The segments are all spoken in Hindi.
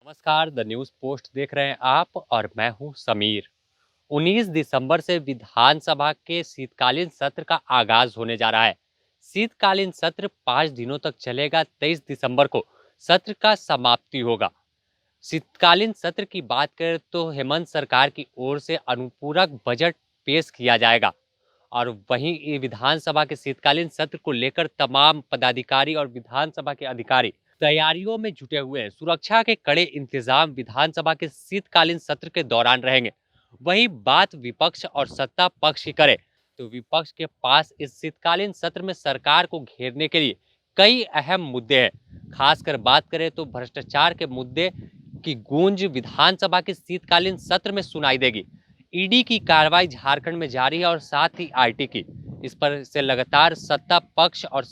नमस्कार। द न्यूज़ पोस्ट देख रहे हैं आप और मैं हूं समीर। 19 दिसंबर से विधानसभा के शीतकालीन सत्र का आगाज होने जा रहा है। शीतकालीन सत्र 5 दिनों तक चलेगा। 23 दिसंबर को सत्र का समाप्ति होगा। शीतकालीन सत्र की बात करें तो हेमंत सरकार की ओर से अनुपूरक बजट पेश किया जाएगा और वहीं ये विधानसभा के शीतकालीन सत्र को लेकर तमाम पदाधिकारी और विधानसभा के अधिकारी तैयारियों में जुटे हुए हैं। सुरक्षा के कड़े इंतजाम विधानसभा के शीतकालीन सत्र के दौरान रहेंगे। वहीं बात विपक्ष और सत्ता पक्ष की करें तो विपक्ष के पास इस शीतकालीन सत्र में सरकार को घेरने के लिए कई अहम मुद्दे हैं। खासकर बात करें तो भ्रष्टाचार के मुद्दे की गूंज विधानसभा के शीतकालीन सत्र में सुनाई देगी। ईडी की कार्रवाई झारखंड में जारी है और साथ ही आईटी की। इस पर से लगातार सत्ता पक्ष और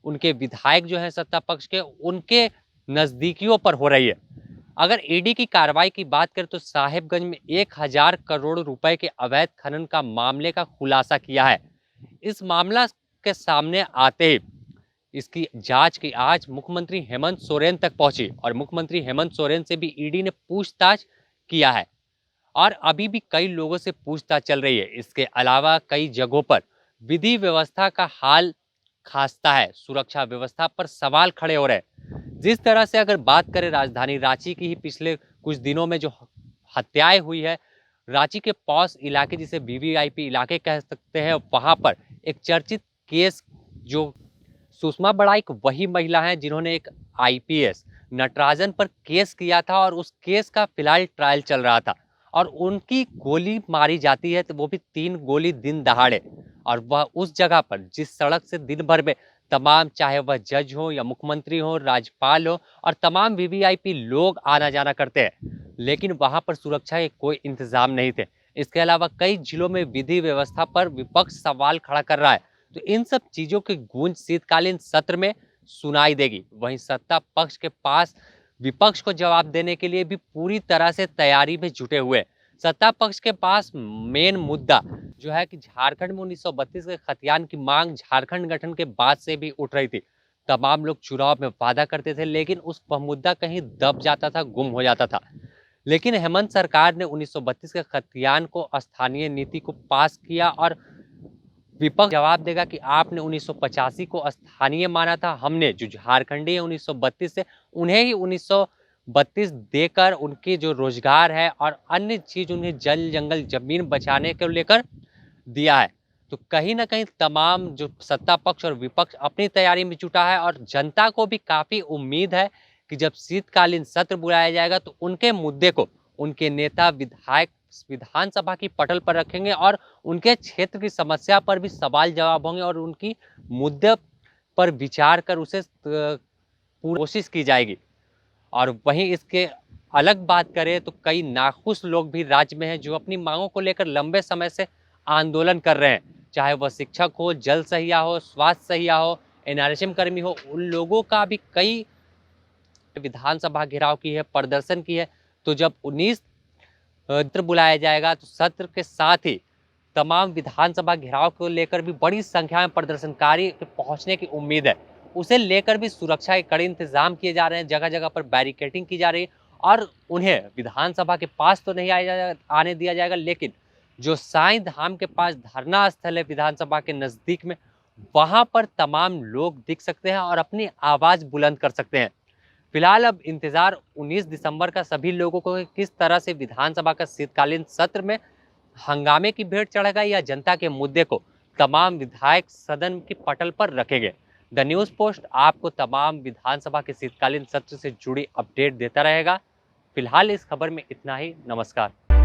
उनके विधायक जो हैं सत्ता पक्ष के, उनके नजदीकियों पर हो रही है। अगर ईडी की कार्रवाई की बात करें तो साहेबगंज में 1000 करोड़ रुपए के अवैध खनन का मामले का खुलासा किया है। इस मामला के सामने आते ही इसकी जांच की आज मुख्यमंत्री हेमंत सोरेन तक पहुंची और मुख्यमंत्री हेमंत सोरेन से भी ईडी ने पूछताछ किया है और अभी भी कई लोगों से पूछताछ चल रही है। इसके अलावा कई जगहों पर विधि व्यवस्था का हाल खास्ता है। सुरक्षा व्यवस्था पर सवाल खड़े हो रहे हैं। जिस तरह से अगर बात करें राजधानी रांची की ही पिछले कुछ दिनों में जो हत्याएं हुई है, रांची के पॉश इलाके जिसे वीवीआईपी इलाके कह सकते हैं, वहां पर एक चर्चित केस जो सुषमा बड़ाइक वही महिला हैं जिन्होंने एक आईपीएस नटराजन पर केस किया था और उस केस का फिलहाल ट्रायल चल रहा था और उनकी गोली मारी जाती है तो वो भी 3 गोली दिन दहाड़े। और वह उस जगह पर जिस सड़क से दिन भर में तमाम, चाहे वह जज हो या मुख्यमंत्री हो, राज्यपाल हो और तमाम वीवीआईपी लोग आना जाना करते हैं, लेकिन वहां पर सुरक्षा के कोई इंतजाम नहीं थे। इसके अलावा कई जिलों में विधि व्यवस्था पर विपक्ष सवाल खड़ा कर रहा है। तो इन सब चीजों की गूंज शीतकालीन सत्र में सुनाई देगी। वहीं सत्ता पक्ष के पास विपक्ष को जवाब देने के लिए भी पूरी तरह से तैयारी में जुटे हुए हैं। सत्ता पक्ष के पास मेन मुद्दा जो है कि झारखंड में 1932 के खतियान की मांग झारखंड गठन के बाद से भी उठ रही थी। तमाम लोग चुनाव में वादा करते थे लेकिन उस मुद्दा कहीं दब जाता था, गुम हो जाता था। लेकिन हेमंत सरकार ने 1932 के खतियान को स्थानीय नीति को पास किया और विपक्ष जवाब देगा कि आपने 1985 को स्थानीय माना था, हमने जो झारखंडी है 1932 से उन्हें ही 1932 देकर उनके जो रोजगार है और अन्य चीज उन्हें जल जंगल जमीन बचाने को लेकर दिया है। तो कहीं ना कहीं तमाम जो सत्ता पक्ष और विपक्ष अपनी तैयारी में जुटा है और जनता को भी काफी उम्मीद है कि जब शीतकालीन सत्र बुलाया जाएगा तो उनके मुद्दे को उनके नेता विधायक विधानसभा की पटल पर रखेंगे और उनके क्षेत्र की समस्या पर भी सवाल जवाब होंगे और उनकी मुद्दे पर विचार कर उसे पूरी कोशिश की जाएगी। और वहीं इसके अलग बात करें तो कई नाखुश लोग भी राज्य में हैं जो अपनी मांगों को लेकर लंबे समय से आंदोलन कर रहे हैं, चाहे वह शिक्षक हो, जल सहिया हो, स्वास्थ्य सहिया हो, एनआरएचएम कर्मी हो। उन लोगों का भी कई विधानसभा घेराव की है, प्रदर्शन की है। तो जब 19 सत्र बुलाया जाएगा तो सत्र के साथ ही तमाम विधानसभा घेराव को लेकर भी बड़ी संख्या में प्रदर्शनकारी पहुंचने की उम्मीद है। उसे लेकर भी सुरक्षा के कड़े इंतजाम किए जा रहे हैं, जगह जगह पर बैरिकेडिंग की जा रही है और उन्हें विधानसभा के पास तो नहीं आने दिया जाएगा, लेकिन जो साईं धाम के पास धरना स्थल है विधानसभा के नजदीक में, वहां पर तमाम लोग दिख सकते हैं और अपनी आवाज बुलंद कर सकते हैं। फिलहाल अब इंतजार 19 दिसंबर का सभी लोगों को किस तरह से विधानसभा का शीतकालीन सत्र में हंगामे की भेंट चढ़ेगा या जनता के मुद्दे को तमाम विधायक सदन की पटल पर रखेंगे। द न्यूज़ पोस्ट आपको तमाम विधानसभा के शीतकालीन सत्र से जुड़ी अपडेट देता रहेगा। फिलहाल इस खबर में इतना ही। नमस्कार।